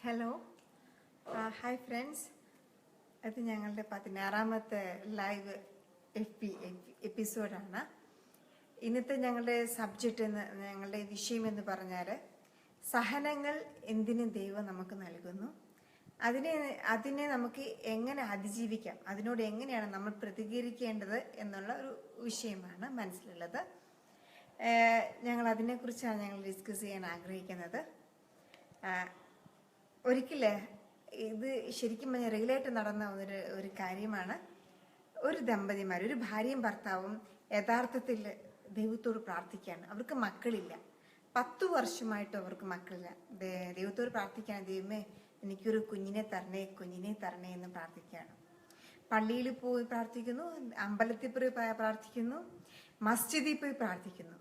Hello, hi friends. അത് ഞങ്ങളുടെ 16ാമത്തെ live എപ്പിസോഡാണ്. ഇന്നത്തെ ഞങ്ങളുടെ ഞങ്ങളുടെ വിഷയം എന്ന് പറഞ്ഞാൽ സഹനങ്ങൾ എന്തിന് ദൈവം നമുക്ക് നൽകുന്നു, അതിനെ നമുക്ക് എങ്ങനെ അതിജീവിക്കാം, അതിനോട് എങ്ങനെയാണ് നമ്മൾ പ്രതികരിക്കേണ്ടത് എന്നുള്ള ഒരു വിഷയമാണ് മനസ്സിലുള്ളത്. ഞങ്ങൾ അതിനെക്കുറിച്ചാണ് ഞങ്ങൾ ഡിസ്കസ് ചെയ്യാൻ ആഗ്രഹിക്കുന്നത്. ഒരിക്കലേ ഇത് ശരിക്കും പറഞ്ഞാൽ റിയലായിട്ട് നടന്ന ഒരു കാര്യമാണ്. ഒരു ദമ്പതിമാർ, ഒരു ഭാര്യയും ഭർത്താവും യഥാർത്ഥത്തിൽ ദൈവത്തോട് പ്രാർത്ഥിക്കുകയാണ്. അവർക്ക് മക്കളില്ല, 10 വർഷമായിട്ട് അവർക്ക് മക്കളില്ല. ദൈവത്തോട് പ്രാർത്ഥിക്കുകയാണ്, ദൈവമേ എനിക്കൊരു കുഞ്ഞിനെ തരണേ എന്ന് പ്രാർത്ഥിക്കുകയാണ്. പള്ളിയിൽ പോയി പ്രാർത്ഥിക്കുന്നു, അമ്പലത്തിൽ പോയി പ്രാർത്ഥിക്കുന്നു, മസ്ജിദിൽ പോയി പ്രാർത്ഥിക്കുന്നു,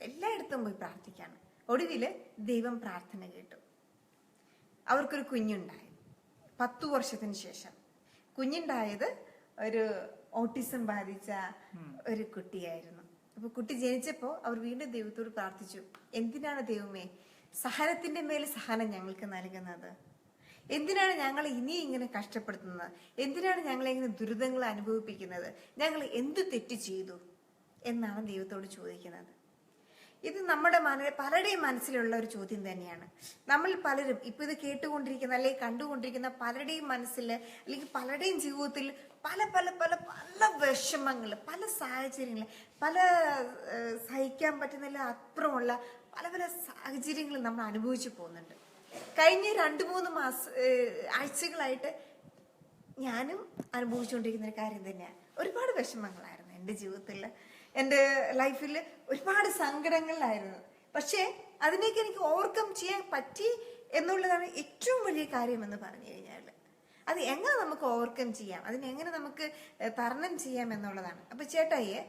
എല്ലായിടത്തും പോയി പ്രാർത്ഥിക്കുകയാണ്. ഒടുവിൽ ദൈവം പ്രാർത്ഥന കേട്ടു. അവർക്കൊരു കുഞ്ഞുണ്ടായി. 10 വർഷത്തിന് ശേഷം കുഞ്ഞുണ്ടായത് ഒരു ഓട്ടിസം ബാധിച്ച ഒരു കുട്ടിയായിരുന്നു. അപ്പൊ കുട്ടി ജനിച്ചപ്പോ അവർ വീണ്ടും ദൈവത്തോട് പ്രാർത്ഥിച്ചു, എന്തിനാണ് ദൈവമേ സഹനത്തിന്റെ മേൽ സഹനം ഞങ്ങൾക്ക് നൽകുന്നത്? എന്തിനാണ് ഞങ്ങൾ ഇനി ഇങ്ങനെ കഷ്ടപ്പെടുത്തുന്നത്? എന്തിനാണ് ഞങ്ങളെ ഇങ്ങനെ ദുരിതങ്ങൾ അനുഭവിപ്പിക്കുന്നത്? ഞങ്ങൾ എന്ത് തെറ്റ് ചെയ്തു എന്നാണ് ദൈവത്തോട് ചോദിക്കുന്നത്. ഇത് നമ്മുടെ പലരുടെയും മനസ്സിലുള്ള ഒരു ചോദ്യം തന്നെയാണ്. നമ്മൾ പലരും ഇപ്പൊ ഇത് കേട്ടുകൊണ്ടിരിക്കുന്ന അല്ലെങ്കിൽ കണ്ടുകൊണ്ടിരിക്കുന്ന പലരുടെയും മനസ്സിൽ അല്ലെങ്കിൽ പലരുടെയും ജീവിതത്തിൽ പല പല പല പല വിഷമങ്ങൾ, പല സാഹചര്യങ്ങൾ, പല സഹിക്കാൻ പറ്റുന്നില്ല അപ്പുറമുള്ള പല പല സാഹചര്യങ്ങൾ നമ്മൾ അനുഭവിച്ചു പോകുന്നുണ്ട്. കഴിഞ്ഞ 2-3 ആഴ്ചകളായിട്ട് ഞാനും അനുഭവിച്ചുകൊണ്ടിരിക്കുന്ന ഒരു കാര്യം തന്നെയാണ്. ഒരുപാട് വിഷമങ്ങളായിരുന്നു എൻ്റെ ജീവിതത്തിൽ, എൻ്റെ ലൈഫിൽ ഒരുപാട് സങ്കടങ്ങളിലായിരുന്നു. പക്ഷേ അതിനേക്ക് എനിക്ക് ഓവർകം ചെയ്യാൻ പറ്റി എന്നുള്ളതാണ് ഏറ്റവും വലിയ കാര്യം എന്ന് പറഞ്ഞു കഴിഞ്ഞാൽ. അത് എങ്ങനെ നമുക്ക് ഓവർകം ചെയ്യാം, അതിനെങ്ങനെ നമുക്ക് തരണം ചെയ്യാം എന്നുള്ളതാണ്. അപ്പൊ ചേട്ടായിയെ,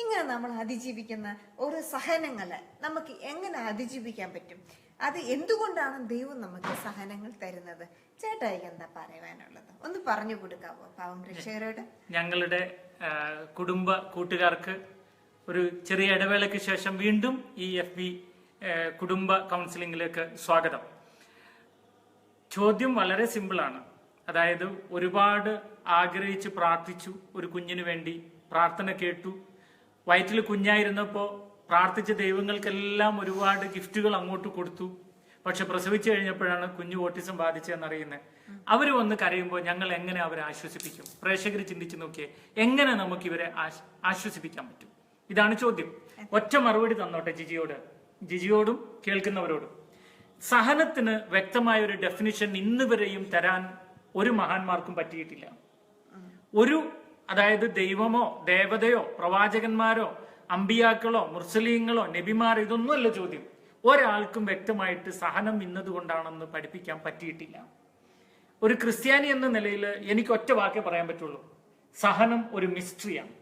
ഇങ്ങനെ നമ്മൾ അതിജീവിക്കുന്ന ഓരോ സഹനങ്ങളെ നമുക്ക് എങ്ങനെ അതിജീവിക്കാൻ പറ്റും? അത് എന്തുകൊണ്ടാണ് ദൈവം നമുക്ക് സഹനങ്ങൾ തരുന്നത്? ചേട്ടായിക്ക് എന്താ പറയാനുള്ളത്? ഒന്ന് പറഞ്ഞു കൊടുക്കാവോ പാവം പ്രേക്ഷകരോട്? ഞങ്ങളുടെ കുടുംബ കൂട്ടുകാർക്ക് ഒരു ചെറിയ ഇടവേളയ്ക്ക് ശേഷം വീണ്ടും ഈ FB കുടുംബ കൗൺസിലിംഗിലേക്ക് സ്വാഗതം. ചോദ്യം വളരെ സിമ്പിളാണ്. അതായത് ഒരുപാട് ആഗ്രഹിച്ച് പ്രാർത്ഥിച്ചു, ഒരു കുഞ്ഞിന് വേണ്ടി പ്രാർത്ഥന കേട്ടു. വയറ്റിൽ കുഞ്ഞായിരുന്നപ്പോൾ പ്രാർത്ഥിച്ച ദൈവങ്ങൾക്കെല്ലാം ഒരുപാട് ഗിഫ്റ്റുകൾ അങ്ങോട്ട് കൊടുത്തു. പക്ഷെ പ്രസവിച്ചു കഴിഞ്ഞപ്പോഴാണ് കുഞ്ഞ് ഓട്ടിസം ബാധിച്ചതെന്നറിയുന്നത്. അവർ വന്ന് കരയുമ്പോൾ ഞങ്ങൾ എങ്ങനെ അവരെ ആശ്വസിപ്പിക്കും? പ്രേക്ഷകർ ചിന്തിച്ചു നോക്കിയേ, എങ്ങനെ നമുക്ക് ഇവരെ ആശ്വസിപ്പിക്കാൻ പറ്റും? ഇതാണ് ചോദ്യം. ഒറ്റ മറുപടി തന്നോട്ടെ ജിജിയോടും കേൾക്കുന്നവരോടും. സഹനത്തിന് വ്യക്തമായ ഒരു ഡെഫിനിഷൻ ഇന്ന് വരെയും തരാൻ ഒരു മഹാന്മാർക്കും പറ്റിയിട്ടില്ല. അതായത് ദൈവമോ ദേവതയോ പ്രവാചകന്മാരോ അമ്പിയാക്കളോ മുർസലീങ്ങളോ നബിമാർ, ഇതൊന്നുമല്ല ചോദ്യം. ഒരാൾക്കും വ്യക്തമായിട്ട് സഹനം ഇന്നതുകൊണ്ടാണെന്ന് പഠിപ്പിക്കാൻ പറ്റിയിട്ടില്ല. ഒരു ക്രിസ്ത്യാനി എന്ന നിലയിൽ എനിക്ക് ഒറ്റ വാക്കേ പറയാൻ പറ്റുള്ളൂ, സഹനം ഒരു മിസ്റ്ററിയാണ്.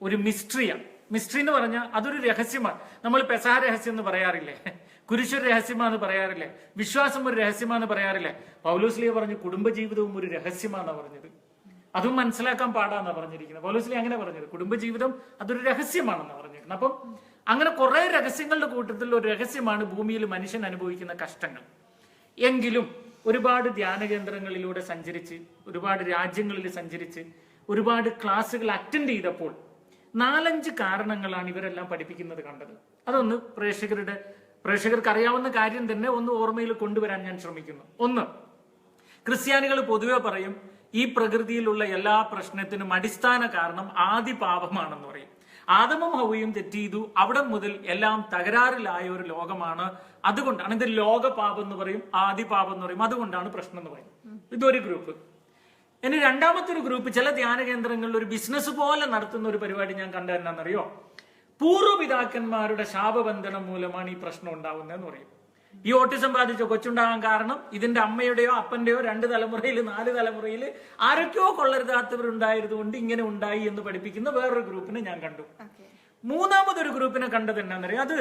ഒരു മിസ്റ്ററിയാണ്. മിസ്റ്ററി എന്ന് പറഞ്ഞാൽ അതൊരു രഹസ്യമാണ്. നമ്മൾ പെസഹ രഹസ്യം എന്ന് പറയാറില്ലേ, കുരിശൊരു രഹസ്യമാണെന്ന് പറയാറില്ലേ, വിശ്വാസം ഒരു രഹസ്യമാണെന്ന് പറയാറില്ലേ? പൗലോസ്ലീഹ പറഞ്ഞു കുടുംബജീവിതവും ഒരു രഹസ്യമാണെന്നാണ് പറഞ്ഞത്. അതും മനസ്സിലാക്കാൻ പാടാന്നാ പറഞ്ഞിരിക്കുന്നത്. പൗലോസ്ലീഹ അങ്ങനെ പറഞ്ഞത്, കുടുംബജീവിതം അതൊരു രഹസ്യമാണെന്ന് പറഞ്ഞിരിക്കുന്നത്. അപ്പം അങ്ങനെ കുറെ രഹസ്യങ്ങളുടെ കൂട്ടത്തിൽ ഒരു രഹസ്യമാണ് ഭൂമിയിൽ മനുഷ്യൻ അനുഭവിക്കുന്ന കഷ്ടങ്ങൾ. എങ്കിലും ഒരുപാട് ധ്യാന കേന്ദ്രങ്ങളിലൂടെ സഞ്ചരിച്ച്, ഒരുപാട് രാജ്യങ്ങളിൽ സഞ്ചരിച്ച്, ഒരുപാട് ക്ലാസ്സുകൾ അറ്റൻഡ് ചെയ്തപ്പോൾ 4-5 കാരണങ്ങളാണ് ഇവരെല്ലാം പഠിപ്പിക്കുന്നത് കണ്ടത്. അതൊന്ന് പ്രേക്ഷകർക്ക് അറിയാവുന്ന കാര്യം തന്നെ ഒന്ന് ഓർമ്മയിൽ കൊണ്ടുവരാൻ ഞാൻ ശ്രമിക്കുന്നു. ഒന്ന്, ക്രിസ്ത്യാനികൾ പൊതുവെ പറയും ഈ പ്രകൃതിയിലുള്ള എല്ലാ പ്രശ്നത്തിനും അടിസ്ഥാന കാരണം ആദി പാപമാണെന്ന് പറയും. ആദമും ഹവ്വയും തെറ്റ് ചെയ്തു, അവിടെ മുതൽ എല്ലാം തകരാറിലായ ഒരു ലോകമാണ്. അതുകൊണ്ടാണ് ഇത് ലോകപാപം എന്ന് പറയും, ആദി പാപം എന്ന് പറയും. അതുകൊണ്ടാണ് പ്രശ്നം എന്ന് പറയും. ഇതൊരു ഗ്രൂപ്പ്. ഇനി രണ്ടാമത്തെ ഒരു ഗ്രൂപ്പ്, ചില ധ്യാന കേന്ദ്രങ്ങളിൽ ഒരു ബിസിനസ് പോലെ നടത്തുന്ന ഒരു പരിപാടി ഞാൻ കണ്ടത് എന്നാണെന്നറിയോ? പൂർവ്വപിതാക്കന്മാരുടെ ശാപബന്ധനം മൂലമാണ് ഈ പ്രശ്നം ഉണ്ടാവുന്നതെന്ന് പറയും. ഈ ഓട്ടിസം ബാധിച്ച കൊച്ചുണ്ടാകാൻ കാരണം ഇതിന്റെ അമ്മയുടെയോ അപ്പന്റെയോ 2 തലമുറയിൽ 4 തലമുറയിൽ ആരൊക്കെയോ കൊള്ളരുതാത്തവരുണ്ടായതുകൊണ്ട് ഇങ്ങനെ ഉണ്ടായി എന്ന് പഠിപ്പിക്കുന്ന വേറൊരു ഗ്രൂപ്പിനെ ഞാൻ കണ്ടു. മൂന്നാമതൊരു ഗ്രൂപ്പിനെ കണ്ടത് എന്നാന്നറിയോ? അത്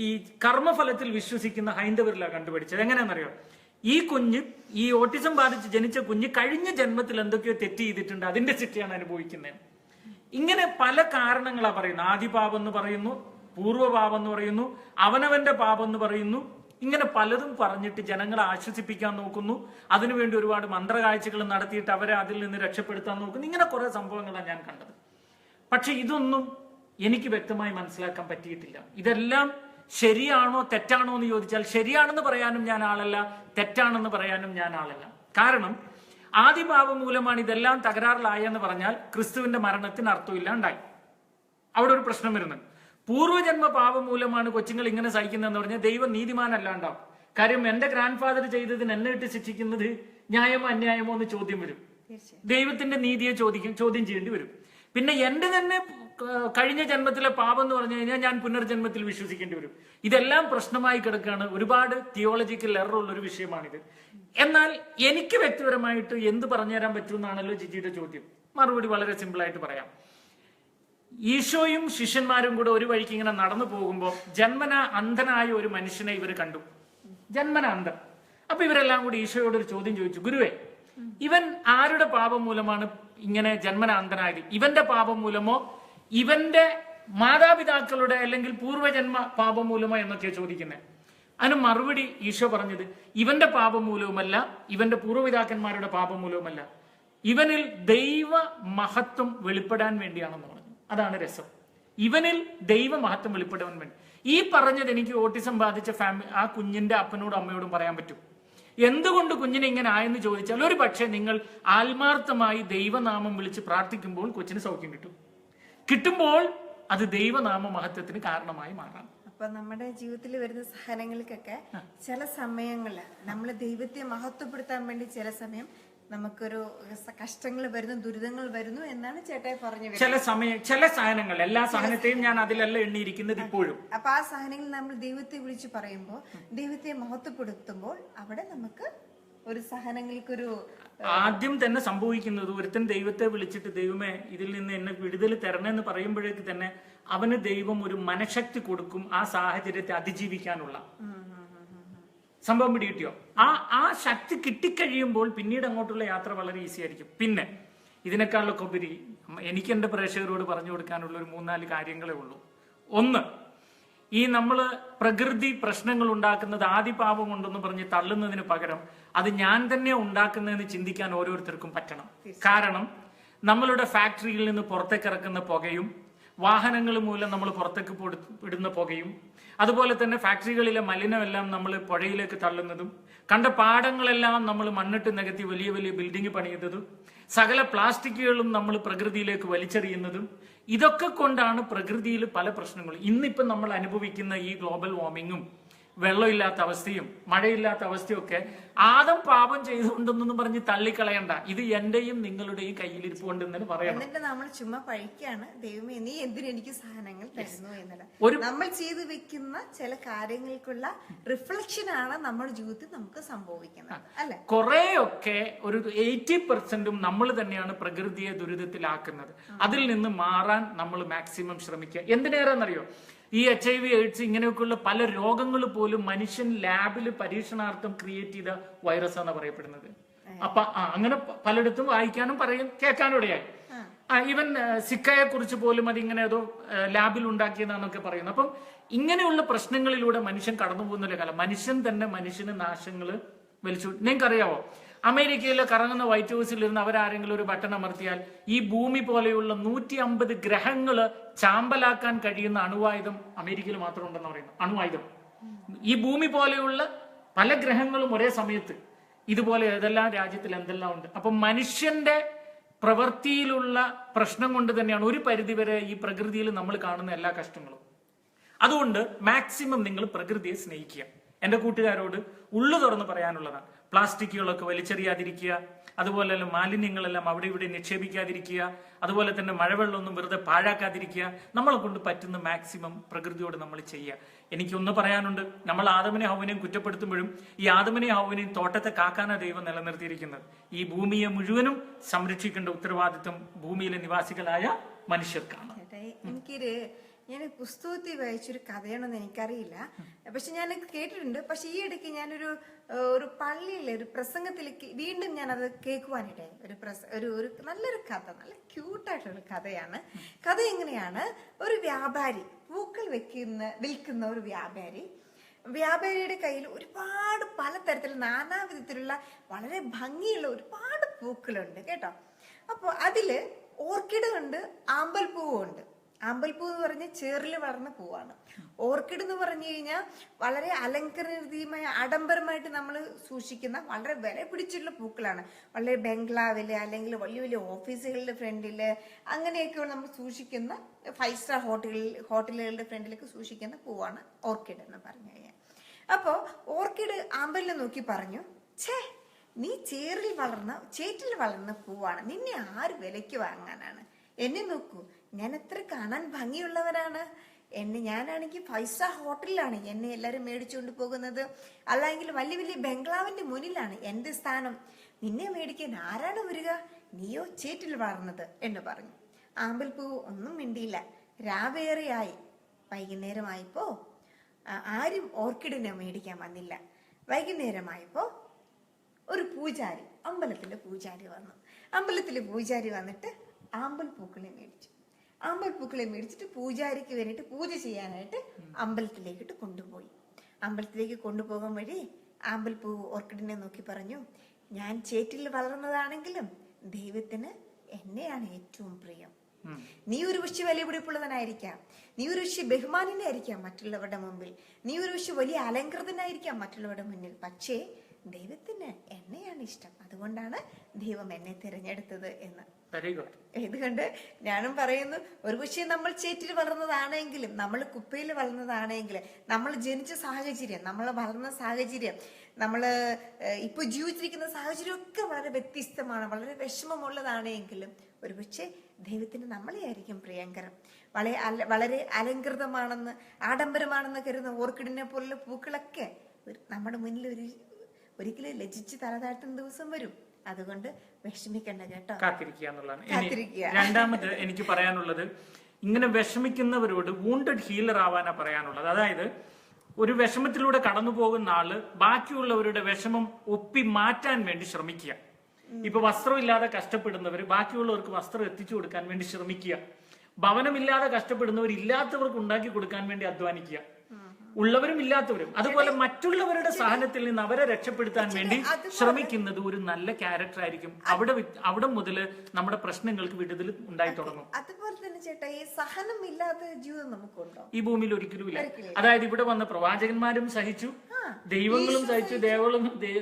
ഈ കർമ്മഫലത്തിൽ വിശ്വസിക്കുന്ന ഹൈന്ദവരിലാണ് കണ്ടുപിടിച്ചത്. എങ്ങനെയാണെന്നറിയോ? ഈ ഓട്ടിസം ബാധിച്ച് ജനിച്ച കുഞ്ഞ് കഴിഞ്ഞ ജന്മത്തിൽ എന്തൊക്കെയോ തെറ്റ് ചെയ്തിട്ടുണ്ട്, അതിന്റെ ശിക്ഷയാണ് അനുഭവിക്കുന്നത്. ഇങ്ങനെ പല കാരണങ്ങളാ പറയുന്നത്. ആദിപാപം എന്ന് പറയുന്നു, പൂർവ്വപാപം എന്ന് പറയുന്നു, അവനവന്റെ പാപം എന്ന് പറയുന്നു, ഇങ്ങനെ പലതും പറഞ്ഞിട്ട് ജനങ്ങളെ ആശ്വസിപ്പിക്കാൻ നോക്കുന്നു. അതിനുവേണ്ടി ഒരുപാട് മന്ത്രകാഴ്ചകൾ നടത്തിയിട്ട് അവരെ അതിൽ നിന്ന് രക്ഷപ്പെടുത്താൻ നോക്കുന്നു. ഇങ്ങനെ കുറെ സംഭവങ്ങളാണ് ഞാൻ കണ്ടത്. പക്ഷെ ഇതൊന്നും എനിക്ക് വ്യക്തമായി മനസ്സിലാക്കാൻ പറ്റിയിട്ടില്ല. ഇതെല്ലാം ശരിയാണോ തെറ്റാണോ എന്ന് ചോദിച്ചാൽ ശരിയാണെന്ന് പറയാനും ഞാൻ ആളല്ല, തെറ്റാണെന്ന് പറയാനും ഞാൻ ആളല്ല. കാരണം ആദിപാപം മൂലമാണ് ഇതെല്ലാം തകരാറിലായെന്ന് പറഞ്ഞാൽ ക്രിസ്തുവിന്റെ മരണത്തിന് അർത്ഥമില്ലാണ്ടായി. അവിടെ ഒരു പ്രശ്നം വരുന്നുണ്ട്. പൂർവ്വജന്മ പാപം മൂലമാണ് കൊച്ചുങ്ങൾ ഇങ്ങനെ സഹിക്കുന്നതെന്ന് പറഞ്ഞാൽ ദൈവം നീതിമാനല്ലാണ്ടാവും. കാര്യം എന്റെ ഗ്രാൻഡ് ഫാദർ ചെയ്തതിന് എന്നെ ഇട്ട് ശിക്ഷിക്കുന്നത് ന്യായമോ അന്യായമോ എന്ന് ചോദ്യം വരും. ദൈവത്തിന്റെ നീതിയെ ചോദ്യം ചെയ്യേണ്ടി വരും. പിന്നെ എന്റെ തന്നെ കഴിഞ്ഞ ജന്മത്തിലെ പാപം എന്ന് പറഞ്ഞു കഴിഞ്ഞാൽ ഞാൻ പുനർജന്മത്തിൽ വിശ്വസിക്കേണ്ടി വരും. ഇതെല്ലാം പ്രശ്നമായി കിടക്കുകയാണ്. ഒരുപാട് തിയോളജിക്കൽ എറർ ഉള്ള ഒരു വിഷയമാണിത്. എന്നാൽ എനിക്ക് വ്യക്തിപരമായിട്ട് എന്ത് പറഞ്ഞുതരാൻ പറ്റുമെന്നാണല്ലോ ജിജിയുടെ ചോദ്യം. മറുപടി വളരെ സിമ്പിൾ ആയിട്ട് പറയാം. ഈശോയും ശിഷ്യന്മാരും കൂടെ ഒരു വഴിക്ക് ഇങ്ങനെ നടന്നു പോകുമ്പോൾ ജന്മന അന്ധനായ ഒരു മനുഷ്യനെ ഇവർ കണ്ടു. ജന്മന അന്ധൻ. അപ്പൊ ഇവരെല്ലാം കൂടി ഈശോയോട് ഒരു ചോദ്യം ചോദിച്ചു, ഗുരുവേ, ഇവൻ ആരുടെ പാപം മൂലമാണ് ഇങ്ങനെ ജന്മന അന്ധനായത്? ഇവന്റെ പാപം മൂലമോ ഇവന്റെ മാതാപിതാക്കളുടെ അല്ലെങ്കിൽ പൂർവ്വജന്മ പാപം മൂലമോ എന്നൊക്കെയാ ചോദിക്കുന്നത്. അതിന് മറുപടി ഈശോ പറഞ്ഞത് ഇവന്റെ പാപം മൂലവുമല്ല, ഇവന്റെ പൂർവ്വപിതാക്കന്മാരുടെ പാപം മൂലവുമല്ല, ഇവനിൽ ദൈവ മഹത്വം വെളിപ്പെടാൻ വേണ്ടിയാണെന്ന് പറഞ്ഞു. അതാണ് രസം. ഇവനിൽ ദൈവ മഹത്വം വെളിപ്പെടാൻ വേണ്ടി. ഈ പറഞ്ഞത് എനിക്ക് ഓട്ടിസം ബാധിച്ച ആ കുഞ്ഞിന്റെ അപ്പനോടും അമ്മയോടും പറയാൻ പറ്റും. എന്തുകൊണ്ട് കുഞ്ഞിനെ ഇങ്ങനെ ആയെന്ന് ചോദിച്ചാൽ ഒരു പക്ഷേ നിങ്ങൾ ആത്മാർത്ഥമായി ദൈവനാമം വിളിച്ച് പ്രാർത്ഥിക്കുമ്പോൾ കൊച്ചിന് സൗഖ്യം കിട്ടുമ്പോൾ അത് ദൈവനാമ മഹത്വത്തിന് കാരണമായി മാറാം. അപ്പൊ നമ്മുടെ ജീവിതത്തിൽ വരുന്ന സഹനങ്ങൾക്കൊക്കെ ചില സമയങ്ങളില് നമ്മൾ ദൈവത്തെ മഹത്വപ്പെടുത്താൻ വേണ്ടി ചില സമയം നമുക്കൊരു കഷ്ടങ്ങൾ വരുന്നു, ദുരിതങ്ങൾ വരുന്നു എന്നാണ് ചേട്ടായി പറഞ്ഞു. ചില സഹനങ്ങൾ, എല്ലാ സഹനത്തെയും ഞാൻ അതിലല്ല എണ്ണിയിരിക്കുന്നത് ഇപ്പോഴും. അപ്പൊ ആ സഹനങ്ങൾ നമ്മൾ ദൈവത്തെ വിളിച്ച് പറയുമ്പോൾ, ദൈവത്തെ മഹത്വപ്പെടുത്തുമ്പോൾ അവിടെ നമുക്ക് ഒരു സഹനങ്ങൾക്കൊരു ആദ്യം തന്നെ സംഭവിക്കുന്നത് ഒരുത്തൻ ദൈവത്തെ വിളിച്ചിട്ട് ദൈവമേ ഇതിൽ നിന്ന് എന്നെ വിടുതൽ തരണമെന്ന് പറയുമ്പോഴേക്ക് തന്നെ അവന് ദൈവം ഒരു മനഃശക്തി കൊടുക്കും ആ സാഹചര്യത്തെ അതിജീവിക്കാനുള്ള. സംഭവം പിടികിട്ടിയോ? ആ ശക്തി കിട്ടിക്കഴിയുമ്പോൾ പിന്നീട് അങ്ങോട്ടുള്ള യാത്ര വളരെ ഈസി ആയിരിക്കും. പിന്നെ ഇതിനേക്കാളൊക്കെ ഉപരി എനിക്ക് എന്റെ പ്രേക്ഷകരോട് പറഞ്ഞു കൊടുക്കാനുള്ള ഒരു 3-4 കാര്യങ്ങളേ ഉള്ളൂ. ഒന്ന്, ഈ നമ്മള് പ്രകൃതി പ്രശ്നങ്ങൾ ഉണ്ടാക്കുന്നത് ആദിപാപം ഉണ്ടെന്ന് പറഞ്ഞ് തള്ളുന്നതിന് പകരം അത് ഞാൻ തന്നെ ഉണ്ടാക്കുന്നതെന്ന് ചിന്തിക്കാൻ ഓരോരുത്തർക്കും പറ്റണം. കാരണം നമ്മളുടെ ഫാക്ടറിയിൽ നിന്ന് പുറത്തേക്ക് ഇറക്കുന്ന പുകയും വാഹനങ്ങൾ മൂലം നമ്മൾ പുറത്തേക്ക് ഇടുന്ന പുകയും അതുപോലെ തന്നെ ഫാക്ടറികളിലെ മലിനമെല്ലാം നമ്മൾ പുഴയിലേക്ക് തള്ളുന്നതും കണ്ട പാടങ്ങളെല്ലാം നമ്മൾ മണ്ണിട്ട് നികത്തി വലിയ വലിയ ബിൽഡിംഗ് പണിയുന്നതും സകല പ്ലാസ്റ്റിക്കുകളും നമ്മൾ പ്രകൃതിയിലേക്ക് വലിച്ചെറിയുന്നതും ഇതൊക്കെ കൊണ്ടാണ് പ്രകൃതിയിൽ പല പ്രശ്നങ്ങളും. ഇന്നിപ്പം നമ്മൾ അനുഭവിക്കുന്ന ഈ ഗ്ലോബൽ വാർമിങ്ങും വെള്ളമില്ലാത്ത അവസ്ഥയും മഴയില്ലാത്ത അവസ്ഥയും ഒക്കെ ആദം പാപം ചെയ്തുകൊണ്ടെന്നൊന്നും പറഞ്ഞ് തള്ളിക്കളയണ്ട. ഇത് എന്റെയും നിങ്ങളുടെയും കയ്യിലിരിപ്പുണ്ടെന്ന് പറയണം. എന്നിട്ട് നമ്മൾ ചുമ്മാ പഴിക്കാണ്, ദൈവമേ നീ എന്തിനു എനിക്ക് സഹനങ്ങൾ തരുന്നു എന്നല്ല. നമ്മൾ ചെയ്തു വെക്കുന്ന ചില കാര്യങ്ങൾക്കുള്ള റിഫ്ലക്ഷൻ ആണ് നമ്മുടെ ജീവിതത്തിൽ നമുക്ക് സംഭവിക്കുന്നത്, അല്ലെ? കുറെയൊക്കെ ഒരു 80% നമ്മൾ തന്നെയാണ് പ്രകൃതിയെ ദുരിതത്തിലാക്കുന്നത്. അതിൽ നിന്ന് മാറാൻ നമ്മൾ മാക്സിമം ശ്രമിക്കുക. എന്തിനേറെന്നറിയോ, ഈ HIV AIDS ഇങ്ങനെയൊക്കെയുള്ള പല രോഗങ്ങൾ പോലും മനുഷ്യൻ ലാബിൽ പരീക്ഷണാർത്ഥം ക്രിയേറ്റ് ചെയ്ത വൈറസ് ആണ് പറയപ്പെടുന്നത്. അപ്പൊ അങ്ങനെ പലയിടത്തും വായിക്കാനും കേൾക്കാനും ഇടയായി. ഈവൻ സിക്കയെ കുറിച്ച് പോലും അതിങ്ങനെ ഏതോ ലാബിൽ ഉണ്ടാക്കിയതാണെന്നൊക്കെ പറയുന്നു. അപ്പം ഇങ്ങനെയുള്ള പ്രശ്നങ്ങളിലൂടെ മനുഷ്യൻ കടന്നു പോകുന്ന കാലം മനുഷ്യൻ തന്നെ മനുഷ്യന് നാശങ്ങള് വലിച്ചു. നിങ്ങൾക്കറിയാവോ, അമേരിക്കയിലെ കറങ്ങുന്ന വൈറ്റ് ഹൗസിൽ ഇരുന്ന് അവരാരെങ്കിലും ഒരു ബട്ടൺ അമർത്തിയാൽ ഈ ഭൂമി പോലെയുള്ള 150 ഗ്രഹങ്ങള് ചാമ്പലാക്കാൻ കഴിയുന്ന അണുവായുധം അമേരിക്കയിൽ മാത്രം ഉണ്ടെന്ന് പറയുന്നു. അണുവായുധം. ഈ ഭൂമി പോലെയുള്ള പല ഗ്രഹങ്ങളും ഒരേ സമയത്ത് ഇതുപോലെ ഏതെല്ലാം രാജ്യത്തിൽ എന്തെല്ലാം ഉണ്ട്. അപ്പൊ മനുഷ്യന്റെ പ്രവൃത്തിയിലുള്ള പ്രശ്നം കൊണ്ട് തന്നെയാണ് ഒരു പരിധിവരെ ഈ പ്രകൃതിയിൽ നമ്മൾ കാണുന്ന എല്ലാ കഷ്ടങ്ങളും. അതുകൊണ്ട് മാക്സിമം നിങ്ങൾ പ്രകൃതിയെ സ്നേഹിക്കുക. എന്റെ കൂട്ടുകാരോട് ഉള്ളു തുറന്ന് പറയാനുള്ളതാണ്. പ്ലാസ്റ്റിക്കുകളൊക്കെ വലിച്ചെറിയാതിരിക്കുക, അതുപോലെ തന്നെ മാലിന്യങ്ങളെല്ലാം അവിടെ ഇവിടെ നിക്ഷേപിക്കാതിരിക്കുക, അതുപോലെ തന്നെ മഴവെള്ളമൊന്നും വെറുതെ പാഴാക്കാതിരിക്കുക. നമ്മളെ കൊണ്ട് പറ്റുന്ന മാക്സിമം പ്രകൃതിയോട് നമ്മൾ ചെയ്യുക. എനിക്കൊന്ന് പറയാനുണ്ട്, നമ്മൾ ആദമിനെയും ഹവ്വനെയും കുറ്റപ്പെടുത്തുമ്പോഴും ഈ ആദമിനെയും ഹവ്വനെയും തോട്ടത്തെ കാക്കാനാ ദൈവം നിലനിർത്തിയിരിക്കുന്നത്. ഈ ഭൂമിയെ മുഴുവനും സംരക്ഷിക്കേണ്ട ഉത്തരവാദിത്വം ഭൂമിയിലെ നിവാസികളായ മനുഷ്യർക്കാണ്. ഞാൻ പുസ്തകത്തിൽ വായിച്ചൊരു കഥയാണെന്ന് എനിക്കറിയില്ല, പക്ഷെ ഞാൻ കേട്ടിട്ടുണ്ട്. പക്ഷെ ഈ ഇടയ്ക്ക് ഞാനൊരു പള്ളിയിലെ ഒരു പ്രസംഗത്തിലേക്ക് വീണ്ടും ഞാൻ അത് കേൾക്കുവാനിടയായി. ഒരു നല്ലൊരു കഥ, നല്ല ക്യൂട്ടായിട്ടുള്ള കഥയാണ്. കഥ എങ്ങനെയാണ്, ഒരു വ്യാപാരി പൂക്കൾ വിൽക്കുന്ന ഒരു വ്യാപാരി വ്യാപാരിയുടെ കയ്യിൽ ഒരുപാട് പലതരത്തിലുള്ള നാനാവിധത്തിലുള്ള വളരെ ഭംഗിയുള്ള ഒരുപാട് പൂക്കളുണ്ട് കേട്ടോ. അപ്പോൾ അതില് ഓർക്കിഡ് ഉണ്ട്, ആമ്പൽപ്പൂവും ഉണ്ട്. ആമ്പൽപ്പൂ എന്ന് പറഞ്ഞാൽ ചേറിൽ വളർന്ന പൂവാണ്. ഓർക്കിഡ് എന്ന് പറഞ്ഞു കഴിഞ്ഞാൽ വളരെ അലങ്കൃതമായ ആഡംബരമായിട്ട് നമ്മൾ സൂക്ഷിക്കുന്ന വളരെ വില പിടിച്ചിട്ടുള്ള പൂക്കളാണ്. വളരെ ബംഗ്ലാവില് അല്ലെങ്കിൽ വലിയ വലിയ ഓഫീസുകളുടെ ഫ്രണ്ടില് അങ്ങനെയൊക്കെ നമ്മൾ സൂക്ഷിക്കുന്ന 5 സ്റ്റാർ ഹോട്ടലുകളുടെ ഫ്രണ്ടിലൊക്കെ സൂക്ഷിക്കുന്ന പൂവാണ് ഓർക്കിഡ് എന്ന് പറഞ്ഞു കഴിഞ്ഞാൽ. അപ്പോ ഓർക്കിഡ് ആമ്പലിനെ നോക്കി പറഞ്ഞു, ഛേ, നീ ചേറ്റിൽ വളർന്ന പൂവാണ്, നിന്നെ ആര് വിലയ്ക്ക് വാങ്ങാനാണ്? എന്നെ നോക്കൂ, ഞാൻ എത്ര കാണാൻ ഭംഗിയുള്ളവരാണ്. ഞാനാണെങ്കിൽ 5 സ്റ്റാർ ഹോട്ടലിലാണ് എന്നെ എല്ലാരും മേടിച്ചുകൊണ്ട് പോകുന്നത്, അല്ലെങ്കിൽ വലിയ വലിയ ബംഗ്ലാവിന്റെ മുന്നിലാണ് എന്റെ സ്ഥാനം. നിന്നെ മേടിക്കാൻ ആരാണ് വരിക? നീയോ ചേറ്റിൽ വളർന്നത് എന്ന് പറഞ്ഞു. ആമ്പൽപ്പൂ ഒന്നും മിണ്ടിയില്ല. രാവേറെയായി, വൈകുന്നേരമായപ്പോ ആരും ഓർക്കിഡിനെ മേടിക്കാൻ വന്നില്ല. വൈകുന്നേരമായപ്പോ ഒരു പൂജാരി, അമ്പലത്തിലെ പൂജാരി വന്നു. അമ്പലത്തിലെ പൂജാരി വന്നിട്ട് ആമ്പൽപ്പൂക്കളെ മേടിച്ചു. ആമ്പൽപ്പൂക്കളെ മേടിച്ചിട്ട് പൂജാരിക്ക് വേണ്ടിയിട്ട് പൂജ ചെയ്യാനായിട്ട് അമ്പലത്തിലേക്കിട്ട് കൊണ്ടുപോയി. അമ്പലത്തിലേക്ക് കൊണ്ടുപോകാൻ വഴി ആമ്പൽപ്പൂ ഓർക്കിഡിനെ നോക്കി പറഞ്ഞു, ഞാൻ ചേറ്റിൽ വളർന്നതാണെങ്കിലും ദൈവത്തിന് എന്നെയാണ് ഏറ്റവും പ്രിയം. നീ ഒരു പക്ഷെ വലിയ പിടിപ്പുള്ളവനായിരിക്കാം, നീ ഒരു പക്ഷെ ബഹുമാനനായിരിക്കാം മറ്റുള്ളവരുടെ മുമ്പിൽ, നീ ഒരു പക്ഷെ വലിയ അലങ്കൃതനായിരിക്കാം മറ്റുള്ളവരുടെ മുന്നിൽ, പക്ഷേ ദൈവത്തിന് എന്നെയാണ് ഇഷ്ടം, അതുകൊണ്ടാണ് ദൈവം എന്നെ തിരഞ്ഞെടുത്തത് എന്ന്. ഇതുകൊണ്ട് ഞാനും പറയുന്നു, ഒരു പക്ഷേ നമ്മൾ ചേറ്റിൽ വളർന്നതാണെങ്കിലും, നമ്മൾ കുപ്പയിൽ വളർന്നതാണെങ്കിലും, നമ്മൾ ജനിച്ച സാഹചര്യം, നമ്മൾ വളർന്ന സാഹചര്യം, നമ്മൾ ഇപ്പൊ ജീവിച്ചിരിക്കുന്ന സാഹചര്യം ഒക്കെ വളരെ വ്യത്യസ്തമാണ്, വളരെ വിഷമമുള്ളതാണെങ്കിലും ഒരുപക്ഷെ ദൈവത്തിന് നമ്മളെ ആയിരിക്കും പ്രിയങ്കരം. വളരെ അലങ്കൃതമാണെന്ന് ആഡംബരമാണെന്ന് കരുതുന്ന ഓർക്കിഡിനെ പോലുള്ള പൂക്കളൊക്കെ നമ്മുടെ മുന്നിൽ ഒരിക്കലും ലജ്ജിച്ച് തലതാഴ്ത്തുന്ന ദിവസം വരും. അതുകൊണ്ട് വിഷമിക്കണ്ട കേട്ടോ, കാത്തിരിക്കുക എന്നുള്ളതാണ്. രണ്ടാമത് എനിക്ക് പറയാനുള്ളത്, ഇങ്ങനെ വിഷമിക്കുന്നവരോട് വൂണ്ടഡ് ഹീലർ ആവാനാ പറയാനുള്ളത്. അതായത് ഒരു വിഷമത്തിലൂടെ കടന്നു പോകുന്ന ആള് ബാക്കിയുള്ളവരുടെ വിഷമം ഒപ്പി മാറ്റാൻ വേണ്ടി ശ്രമിക്കുക. ഇപ്പൊ വസ്ത്രമില്ലാതെ കഷ്ടപ്പെടുന്നവർ ബാക്കിയുള്ളവർക്ക് വസ്ത്രം എത്തിച്ചു കൊടുക്കാൻ വേണ്ടി ശ്രമിക്കുക. ഭവനമില്ലാതെ കഷ്ടപ്പെടുന്നവർ ഇല്ലാത്തവർക്ക് ഉണ്ടാക്കി കൊടുക്കാൻ വേണ്ടി അധ്വാനിക്കുക. ഉള്ളവരും ഇല്ലാത്തവരും അതുപോലെ മറ്റുള്ളവരുടെ സഹനത്തിൽ നിന്ന് അവരെ രക്ഷപ്പെടുത്താൻ വേണ്ടി ശ്രമിക്കുന്നത് ഒരു നല്ല ക്യാരക്ടർ ആയിരിക്കും. അവിടെ മുതൽ നമ്മുടെ പ്രശ്നങ്ങൾക്ക് വിടുതൽ ഉണ്ടായി തുടങ്ങും. അതുപോലെ തന്നെ ചേട്ടാ, ഈ സഹനമില്ലാത്ത ജീവിതം നമുക്കുണ്ടോ? ഈ ഭൂമിയിൽ ഒരിക്കലും ഇല്ല. അതായത് ഇവിടെ വന്ന പ്രവാചകന്മാരും സഹിച്ചു, ദൈവങ്ങളും സഹിച്ചു,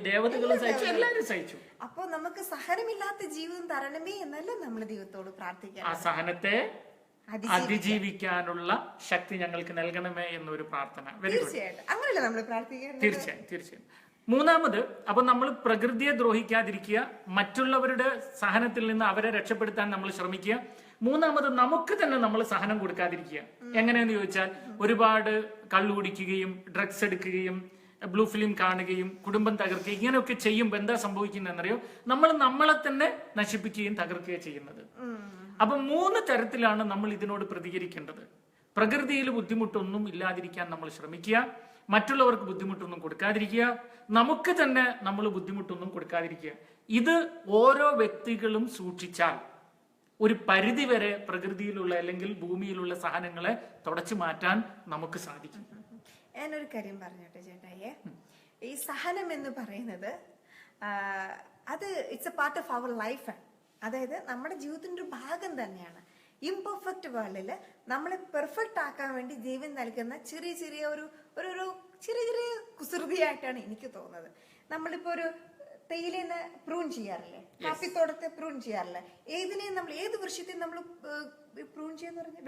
ദേവതകളും സഹിച്ചു, എല്ലാവരും സഹിച്ചു. അപ്പൊ നമുക്ക് സഹനമില്ലാത്ത ജീവിതം തരണമേ എന്നല്ല നമ്മൾ ദൈവത്തോട് പ്രാർത്ഥിക്കാം. ആ സഹനത്തെ അതിജീവിക്കാനുള്ള ശക്തി ഞങ്ങൾക്ക് നൽകണമേ എന്നൊരു പ്രാർത്ഥന. അങ്ങനെയല്ലേ നമ്മൾ പ്രാർത്ഥിക്കുന്നത്? തീർച്ചയായും. മൂന്നാമത്, അപ്പൊ നമ്മൾ പ്രകൃതിയെ ദ്രോഹിക്കാതിരിക്കുക, മറ്റുള്ളവരുടെ സഹനത്തിൽ നിന്ന് അവരെ രക്ഷപ്പെടുത്താൻ നമ്മൾ ശ്രമിക്കുക. മൂന്നാമത്, നമുക്ക് തന്നെ നമ്മൾ സഹനം കൊടുക്കാതിരിക്കുക. എങ്ങനെയെന്ന് ചോദിച്ചാൽ, ഒരുപാട് കള്ളു കുടിക്കുകയും ഡ്രഗ്സ് എടുക്കുകയും ബ്ലൂ ഫിലിം കാണുകയും കുടുംബം തകർക്കുകയും ഇങ്ങനെയൊക്കെ ചെയ്യുമ്പോൾ എന്താ സംഭവിക്കുന്നതെന്നറിയോ? നമ്മൾ നമ്മളെ തന്നെ നശിപ്പിക്കുകയും തകർക്കുകയും ചെയ്യുന്നത്. അപ്പൊ 3 തരത്തിലാണ് നമ്മൾ ഇതിനോട് പ്രതികരിക്കേണ്ടത്. പ്രകൃതിയിൽ ബുദ്ധിമുട്ടൊന്നും ഇല്ലാതിരിക്കാൻ നമ്മൾ ശ്രമിക്കുക, മറ്റുള്ളവർക്ക് ബുദ്ധിമുട്ടൊന്നും കൊടുക്കാതിരിക്കുക, നമുക്ക് തന്നെ നമ്മൾ ബുദ്ധിമുട്ടൊന്നും കൊടുക്കാതിരിക്കുക. ഇത് ഓരോ വ്യക്തികളും സൂക്ഷിച്ചാൽ ഒരു പരിധിവരെ പ്രകൃതിയിലുള്ള അല്ലെങ്കിൽ ഭൂമിയിലുള്ള സഹനങ്ങളെ തുടച്ചു മാറ്റാൻ നമുക്ക് സാധിക്കും. ഞാനൊരു കാര്യം പറഞ്ഞോട്ടെ ചേട്ടായെ, ഈ സഹനം എന്ന് പറയുന്നത് അത് it's a part of our life. അതായത് നമ്മുടെ ജീവിതത്തിന്റെ ഒരു ഭാഗം തന്നെയാണ്. ഇംപെർഫെക്റ്റ് വേൾഡില് നമ്മളെ പെർഫെക്റ്റ് ആക്കാൻ വേണ്ടി ദൈവം നൽകുന്ന ചെറിയ ചെറിയ ഒരു കുസൃതിയായിട്ടാണ് എനിക്ക് തോന്നുന്നത്. നമ്മളിപ്പോ ഒരു തേയിലേനെ പ്രൂൺ ചെയ്യാറില്ലേ, കാപ്പിത്തോട്ടത്തെ പ്രൂൺ ചെയ്യാറില്ലേ, ഏതിനെയും നമ്മൾ ഏത് വൃക്ഷത്തെയും നമ്മൾ പ്രൂൺ ചെയ്യാന്ന് പറഞ്ഞാൽ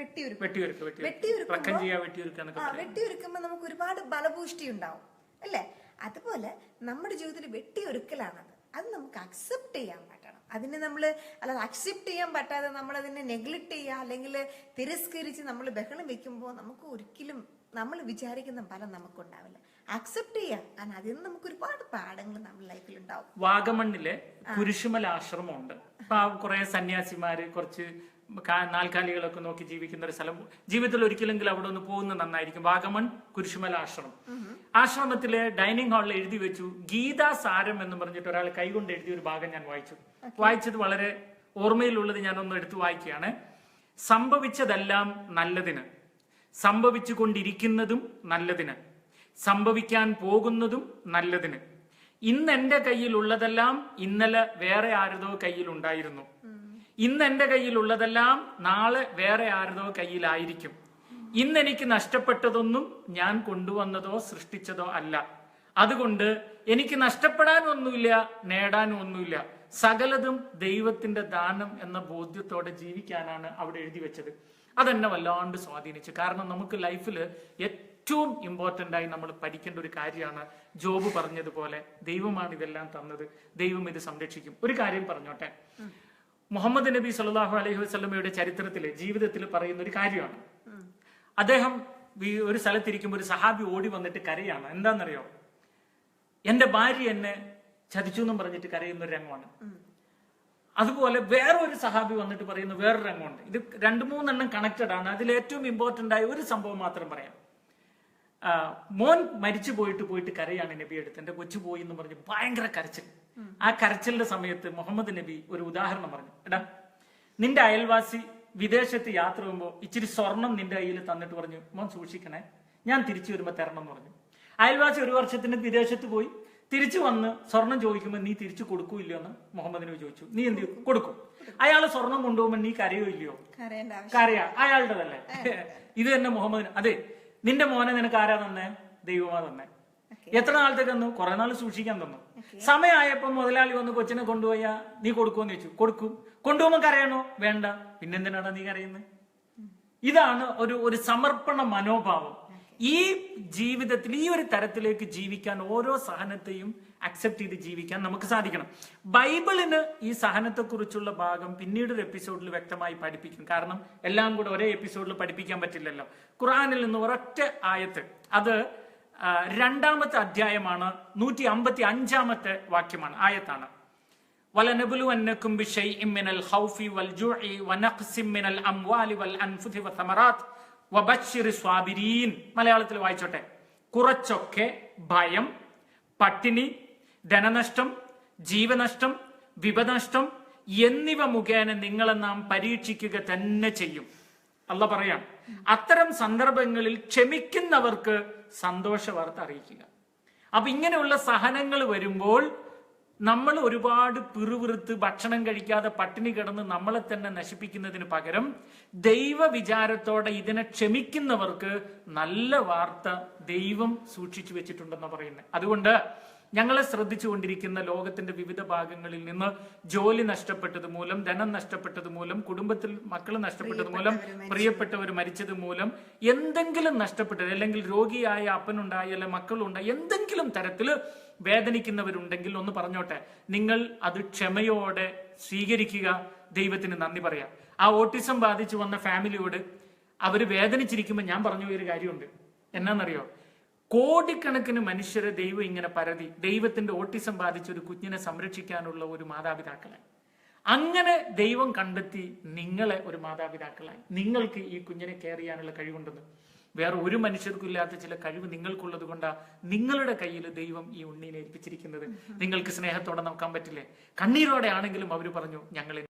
വെട്ടിയൊരുക്കുമ്പോ നമുക്ക് ഒരുപാട് ബലഭൂഷ്ടി ഉണ്ടാവും അല്ലെ? അതുപോലെ നമ്മുടെ ജീവിതത്തിൽ വെട്ടിയൊരുക്കലാണത്. അത് നമുക്ക് അക്സെപ്റ്റ് ചെയ്യാൻ പറ്റണം. അതിനെ നമ്മൾ അല്ലാതെ അക്സെപ്റ്റ് ചെയ്യാൻ പറ്റാതെ നമ്മൾ അതിനെ നെഗ്ലക്ട് ചെയ്യുക അല്ലെങ്കിൽ തിരസ്കരിച്ച് നമ്മൾ ബഹളം വെക്കുമ്പോൾ നമുക്ക് ഒരിക്കലും നമ്മൾ വിചാരിക്കുന്ന ഫലം നമുക്കുണ്ടാവില്ല. അക്സെപ്റ്റ് ചെയ്യാം, കാരണം അതിൽ നിന്ന് നമുക്ക് ഒരുപാട് പാഠങ്ങൾ നമ്മുടെ ലൈഫിൽ ഉണ്ടാവും. വാഗമണ്ണിലെ കുരിശുമല ആശ്രമമുണ്ട്. അപ്പൊ കുറെ സന്യാസിമാര്, കുറച്ച് നാൽക്കാലികളൊക്കെ നോക്കി ജീവിക്കുന്ന ഒരു സ്ഥലം. ജീവിതത്തിൽ ഒരിക്കലെങ്കിലും അവിടെ ഒന്ന് പോകുന്നത് നന്നായിരിക്കും. വാഗമൺ കുരിശുമല ആശ്രമം. ആശ്രമത്തിലെ ഡൈനിങ് ഹാളിൽ എഴുതി വെച്ചു, ഗീതാസാരം എന്ന് പറഞ്ഞിട്ട് ഒരാൾ കൈകൊണ്ട് എഴുതിയ ഒരു ഭാഗം ഞാൻ വായിച്ചത് വളരെ ഓർമ്മയിലുള്ളത് ഞാനൊന്ന് എടുത്തു വായിക്കുകയാണ്. സംഭവിച്ചതെല്ലാം നല്ലതിന്, സംഭവിച്ചു കൊണ്ടിരിക്കുന്നതും നല്ലതിന്, സംഭവിക്കാൻ പോകുന്നതും നല്ലതിന്. ഇന്ന് എന്റെ കയ്യിലുള്ളതെല്ലാം ഇന്നലെ വേറെ ആരുതോ കയ്യിലുണ്ടായിരുന്നു. ഇന്ന് എന്റെ കയ്യിലുള്ളതെല്ലാം നാളെ വേറെ ആരുതോ കയ്യിലായിരിക്കും. ഇന്ന് എനിക്ക് നഷ്ടപ്പെട്ടതൊന്നും ഞാൻ കൊണ്ടുവന്നതോ സൃഷ്ടിച്ചതോ അല്ല. അതുകൊണ്ട് എനിക്ക് നഷ്ടപ്പെടാനൊന്നുമില്ല, നേടാനും ഒന്നുമില്ല. സകലതും ദൈവത്തിന്റെ ദാനം എന്ന ബോധ്യത്തോടെ ജീവിക്കാനാണ് അവിടെ എഴുതി വെച്ചത്. അതെന്നെ വല്ലാണ്ട് സ്വാധീനിച്ചു. കാരണം നമുക്ക് ലൈഫിൽ ഏറ്റവും ഇമ്പോർട്ടൻ്റ് ആയി നമ്മൾ പഠിക്കേണ്ട ഒരു കാര്യമാണ് ജോബ് പറഞ്ഞതുപോലെ ദൈവമാണ് ഇതെല്ലാം തന്നത്, ദൈവം ഇത് സംരക്ഷിക്കും. ഒരു കാര്യം പറഞ്ഞോട്ടെ, മുഹമ്മദ് നബി സല്ലല്ലാഹു അലൈഹി വസല്ലമയുടെ ചരിത്രത്തില് ജീവിതത്തിൽ പറയുന്ന ഒരു കാര്യമാണ്. അദ്ദേഹം ഒരു സ്ഥലത്തിരിക്കുമ്പോൾ ഒരു സഹാബി ഓടി വന്നിട്ട് കരയാണ്. എന്താണെന്നറിയോ? എന്റെ ഭാര്യ എന്നെ ചതിച്ചു എന്നും പറഞ്ഞിട്ട് കരയുന്ന ഒരു രംഗമാണ്. അതുപോലെ വേറൊരു സഹാബി വന്നിട്ട് പറയുന്ന വേറൊരു രംഗമുണ്ട്. ഇത് 2-3 കണക്റ്റഡ് ആണ്. അതിൽ ഏറ്റവും ഇമ്പോർട്ടന്റ് ആയ ഒരു സംഭവം മാത്രം പറയാം. മോൻ മരിച്ചു പോയിട്ട് കരയാണ് നബി അടുത്ത്. എന്റെ കൊച്ചു പോയി എന്ന് പറഞ്ഞ് ഭയങ്കര കരച്ചിൽ. ആ കരച്ചിലിന്റെ സമയത്ത് മുഹമ്മദ് നബി ഒരു ഉദാഹരണം പറഞ്ഞു. എടാ, നിന്റെ അയൽവാസി വിദേശത്ത് യാത്ര പോകുമ്പോൾ ഇച്ചിരി സ്വർണം നിന്റെ കയ്യിൽ തന്നിട്ട് പറഞ്ഞു, മോൻ സൂക്ഷിക്കണേ, ഞാൻ തിരിച്ചു വരുമ്പോ തരണം എന്ന് പറഞ്ഞു. അയൽവാസി 1 വർഷത്തിന് വിദേശത്ത് പോയി തിരിച്ചു വന്ന് സ്വർണം ചോദിക്കുമ്പോൾ നീ തിരിച്ചു കൊടുക്കൂല്ലോ എന്ന് മുഹമ്മദ് നബി ചോദിച്ചു. നീ എന്ത് കൊടുക്കും? അയാൾ സ്വർണം കൊണ്ടുപോകുമ്പോൾ നീ കരയോ ഇല്ലയോ? കരയാ, അയാളുടെതല്ലേ. ഇത് തന്നെ മുഹമ്മദ്. അതെ, നിന്റെ മോനെ നിനക്ക് ആരാ തന്നെ? ദൈവമാ തന്നെ. എത്ര നാളത്തേക്ക് തന്നു? കുറെ നാൾ സൂക്ഷിക്കാൻ തന്നു. സമയമായപ്പോ മുതലാളി വന്ന് കൊച്ചിനെ കൊണ്ടുപോയാ നീ കൊടുക്കുമെന്ന് ചോദിച്ചു. കൊടുക്കും. കൊണ്ടുപോകുമ്പോൾ കരയണോ? വേണ്ട. പിന്നെന്തിനാണ് നീ കരയുന്നത്? ഇതാണ് ഒരു സമർപ്പണ മനോഭാവം. ഈ ജീവിതത്തിൽ ഈ ഒരു തരത്തിലേക്ക് ജീവിക്കാൻ, ഓരോ സഹനത്തെയും അക്സെപ്റ്റ് ചെയ്ത് ജീവിക്കാൻ നമുക്ക് സാധിക്കണം. ബൈബിളിന് ഈ സഹനത്തെക്കുറിച്ചുള്ള ഭാഗം പിന്നീട് ഒരു എപ്പിസോഡിൽ വ്യക്തമായി പഠിപ്പിക്കും. കാരണം എല്ലാം കൂടെ ഒരേ എപ്പിസോഡിൽ പഠിപ്പിക്കാൻ പറ്റില്ലല്ലോ. ഖുർആനിൽ നിന്ന് ഒരൊറ്റ ആയത്ത്, അത് 2-ാമത്തെ അധ്യായമാണ്, 155-ാമത്തെ വാക്യമാണ്, ആയത്താണ്. വലനബ്ലുവന്നകും ബിശൈഇൻ മിനൽ ഖൗഫി വൽ ജുഇ വനഖ്സിൻ മിനൽ അംവാലി വൽ അൻഫുസി വസമറാത്ത് വബശ്ശിരി സ്വാബിരീൻ. മലയാളത്തിൽ വായിച്ചോട്ടെ. കുറച്ചൊക്കെ ഭയം, പട്ടിണി, ധനനഷ്ടം, ജീവനഷ്ടം, വിപനഷ്ടം എന്നിവ മുഖേന നിങ്ങളെ നാം പരീക്ഷിക്കുക തന്നെ ചെയ്യും. അള്ള പറയാം, അത്തരം സന്ദർഭങ്ങളിൽ ക്ഷമിക്കുന്നവർക്ക് സന്തോഷ വാർത്ത അറിയിക്കുക. അപ്പൊ ഇങ്ങനെയുള്ള സഹനങ്ങൾ വരുമ്പോൾ നമ്മൾ ഒരുപാട് പിറുവിറുത്ത് ഭക്ഷണം കഴിക്കാതെ പട്ടിണി കിടന്ന് നമ്മളെ തന്നെ നശിപ്പിക്കുന്നതിന് പകരം ദൈവ വിചാരത്തോടെ ഇതിനെ ക്ഷമിക്കുന്നവർക്ക് നല്ല വാർത്ത ദൈവം സൂക്ഷിച്ചു വെച്ചിട്ടുണ്ടെന്ന് പറയുന്നത്. അതുകൊണ്ട് ഞങ്ങളെ ശ്രദ്ധിച്ചുകൊണ്ടിരിക്കുന്ന ലോകത്തിന്റെ വിവിധ ഭാഗങ്ങളിൽ നിന്ന് ജോലി നഷ്ടപ്പെട്ടത് മൂലം, ധനം നഷ്ടപ്പെട്ടത് മൂലം, കുടുംബത്തിൽ മക്കൾ നഷ്ടപ്പെട്ടത് മൂലം, പ്രിയപ്പെട്ടവർ മരിച്ചത് മൂലം, എന്തെങ്കിലും നഷ്ടപ്പെട്ടത്, അല്ലെങ്കിൽ രോഗിയായ അപ്പനുണ്ടായ അല്ലെ മക്കളുണ്ടായ എന്തെങ്കിലും തരത്തില് വേദനിക്കുന്നവരുണ്ടെങ്കിൽ ഒന്ന് പറഞ്ഞോട്ടെ, നിങ്ങൾ അത് ക്ഷമയോടെ സ്വീകരിക്കുക, ദൈവത്തിന് നന്ദി പറയാം. ആ ഓട്ടിസം ബാധിച്ചു വന്ന ഫാമിലിയോട് അവര് വേദനിച്ചിരിക്കുമ്പോൾ ഞാൻ പറഞ്ഞു ഒരു കാര്യമുണ്ട്. എന്നാന്നറിയോ? കോടിക്കണക്കിന് മനുഷ്യരെ ദൈവം ഇങ്ങനെ പരതി ദൈവത്തിന്റെ ഓട്ടിസം ബാധിച്ച ഒരു കുഞ്ഞിനെ സംരക്ഷിക്കാനുള്ള ഒരു മാതാപിതാക്കളായി. അങ്ങനെ ദൈവം കണ്ടെത്തി നിങ്ങളെ ഒരു മാതാപിതാക്കളായി. നിങ്ങൾക്ക് ഈ കുഞ്ഞിനെ കെയർ ചെയ്യാനുള്ള കഴിവുണ്ടെന്ന് വേറെ ഒരു മനുഷ്യർക്കും ഇല്ലാത്ത ചില കഴിവ് നിങ്ങൾക്കുള്ളത് കൊണ്ടാ നിങ്ങളുടെ കയ്യിൽ ദൈവം ഈ ഉണ്ണീനെ ഏൽപ്പിച്ചിരിക്കുന്നത്. നിങ്ങൾക്ക് സ്നേഹത്തോടെ നോക്കാൻ പറ്റില്ലേ? കണ്ണീരോടെ ആണെങ്കിലും അവർ പറഞ്ഞു ഞങ്ങളെ.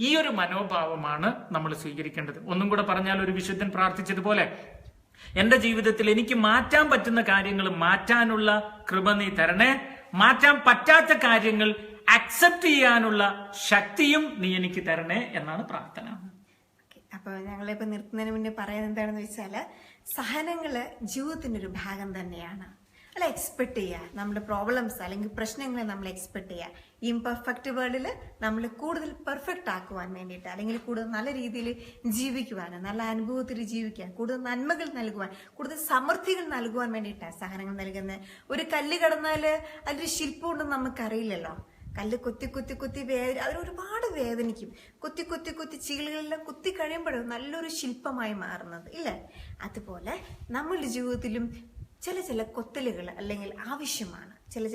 ഈ ഒരു മനോഭാവമാണ് നമ്മൾ സ്വീകരിക്കേണ്ടത്. ഒന്നും കൂടെ പറഞ്ഞാൽ, ഒരു വിശുദ്ധൻ പ്രാർത്ഥിച്ചതുപോലെ, എന്റെ ജീവിതത്തിൽ എനിക്ക് മാറ്റാൻ പറ്റുന്ന കാര്യങ്ങൾ മാറ്റാനുള്ള കൃപ നീ തരണേ, മാറ്റാൻ പറ്റാത്ത കാര്യങ്ങൾ അക്സെപ്റ്റ് ചെയ്യാനുള്ള ശക്തിയും നീ എനിക്ക് തരണേ എന്നാണ് പ്രാർത്ഥന. അപ്പൊ ഞങ്ങളിപ്പോ നിർത്തുന്നതിന് മുന്നേ പറയുന്നത് എന്താണെന്ന് വെച്ചാല്, സഹനങ്ങള് ജീവിതത്തിന്റെ ഒരു ഭാഗം തന്നെയാണ്. അല്ല, എക്സ്പെക്ട് ചെയ്യുക നമ്മുടെ പ്രോബ്ലംസ് അല്ലെങ്കിൽ പ്രശ്നങ്ങളെ നമ്മൾ എക്സ്പെക്ട് ചെയ്യുക. ഇംപെർഫെക്റ്റ് വേൾഡിൽ നമ്മൾ കൂടുതൽ പെർഫെക്റ്റ് ആക്കുവാൻ വേണ്ടിയിട്ട്, അല്ലെങ്കിൽ കൂടുതൽ നല്ല രീതിയിൽ ജീവിക്കുവാൻ, നല്ല അനുഭവത്തിൽ ജീവിക്കാൻ, കൂടുതൽ നന്മകൾ നൽകുവാൻ, കൂടുതൽ സമൃദ്ധികൾ നൽകുവാൻ വേണ്ടിയിട്ടാണ് സഹനങ്ങൾ നൽകുന്നത്. ഒരു കല്ല് കടന്നാല് അതിലൊരു ശില്പം ഉണ്ടെന്ന് നമുക്കറിയില്ലല്ലോ. കല്ല് കൊത്തി കൊത്തി കൊത്തി അതിലൊരുപാട് വേദനിക്കും. കൊത്തി കൊത്തി കൊത്തി ചീളുകളെല്ലാം കുത്തി കഴിയുമ്പോഴും നല്ലൊരു ശില്പമായി മാറുന്നത് ഇല്ലേ? അതുപോലെ നമ്മളുടെ ജീവിതത്തിലും ചില കൊത്തലുകൾ അല്ലെങ്കിൽ ആവശ്യമാണ്. ചില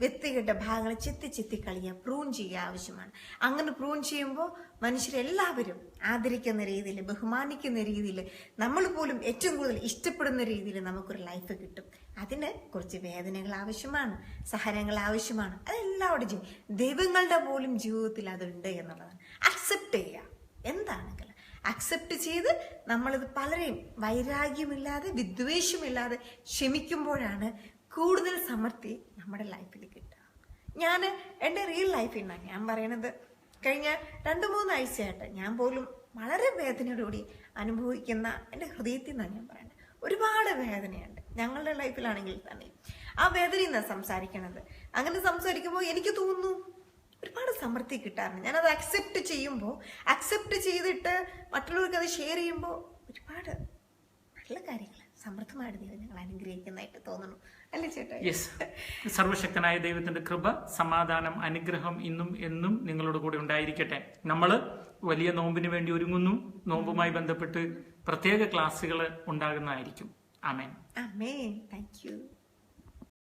വ്യക്തിഗത ഭാഗങ്ങൾ ചെത്തി കളിയുക, പ്രൂൺ ചെയ്യുക ആവശ്യമാണ്. അങ്ങനെ പ്രൂൺ ചെയ്യുമ്പോൾ മനുഷ്യരെല്ലാവരും ആദരിക്കുന്ന രീതിയിൽ, ബഹുമാനിക്കുന്ന രീതിയിൽ, നമ്മൾ പോലും ഏറ്റവും കൂടുതൽ ഇഷ്ടപ്പെടുന്ന രീതിയിൽ നമുക്കൊരു ലൈഫ് കിട്ടും. അതിന് കുറച്ച് വേദനകൾ ആവശ്യമാണ്, സഹനങ്ങൾ ആവശ്യമാണ്. അതെല്ലാവരുടെയും ദൈവങ്ങളുടെ പോലും ജീവിതത്തിൽ അതുണ്ട് എന്നുള്ളതാണ്. അക്സെപ്റ്റ് ചെയ്യുക. എന്താണെങ്കിലും അക്സെപ്റ്റ് ചെയ്ത് നമ്മളിത് പലരെയും വൈരാഗ്യമില്ലാതെ വിദ്വേഷമില്ലാതെ ക്ഷമിക്കുമ്പോഴാണ് കൂടുതൽ സമൃദ്ധി നമ്മുടെ ലൈഫിൽ കിട്ടുക. ഞാൻ എൻ്റെ റിയൽ ലൈഫിൽ നിന്നാണ് ഞാൻ പറയണത്. കഴിഞ്ഞ 2-3 ആഴ്ചയായിട്ട് ഞാൻ പോലും വളരെ വേദനയോടുകൂടി അനുഭവിക്കുന്ന എൻ്റെ ഹൃദയത്തിൽ നിന്നാണ് ഞാൻ പറയുന്നത്. ഒരുപാട് വേദനയുണ്ട് ഞങ്ങളുടെ ലൈഫിലാണെങ്കിൽ തന്നെ. ആ വേദനയിൽ നിന്നാണ് സംസാരിക്കണത്. അങ്ങനെ സംസാരിക്കുമ്പോൾ എനിക്ക് തോന്നുന്നു ഒരുപാട് സമൃദ്ധി കിട്ടാറുണ്ട്. ഞാനത് അക്സെപ്റ്റ് ചെയ്തിട്ട് മറ്റുള്ളവർക്ക് അത് ഷെയർ ചെയ്യുമ്പോൾ ഒരുപാട് നല്ല കാര്യങ്ങൾ സമൃദ്ധമായിട്ട് ദൈവം ഞങ്ങൾ അനുഗ്രഹിക്കുന്നതായിട്ട് തോന്നുന്നു. അല്ലേ ചേട്ടാ? യെസ്. സർവശക്തനായ ദൈവത്തിന്റെ കൃപ, സമാധാനം, അനുഗ്രഹം ഇന്നും എന്നും നിങ്ങളോട് കൂടെ ഉണ്ടായിരിക്കട്ടെ. നമ്മൾ വലിയ നോമ്പിന് വേണ്ടി ഒരുങ്ങുന്നു. നോമ്പുമായി ബന്ധപ്പെട്ട് പ്രത്യേക ക്ലാസ്സുകൾ ഉണ്ടാകുന്നതായിരിക്കും. ആമേൻ. ആമേൻ. Thank you.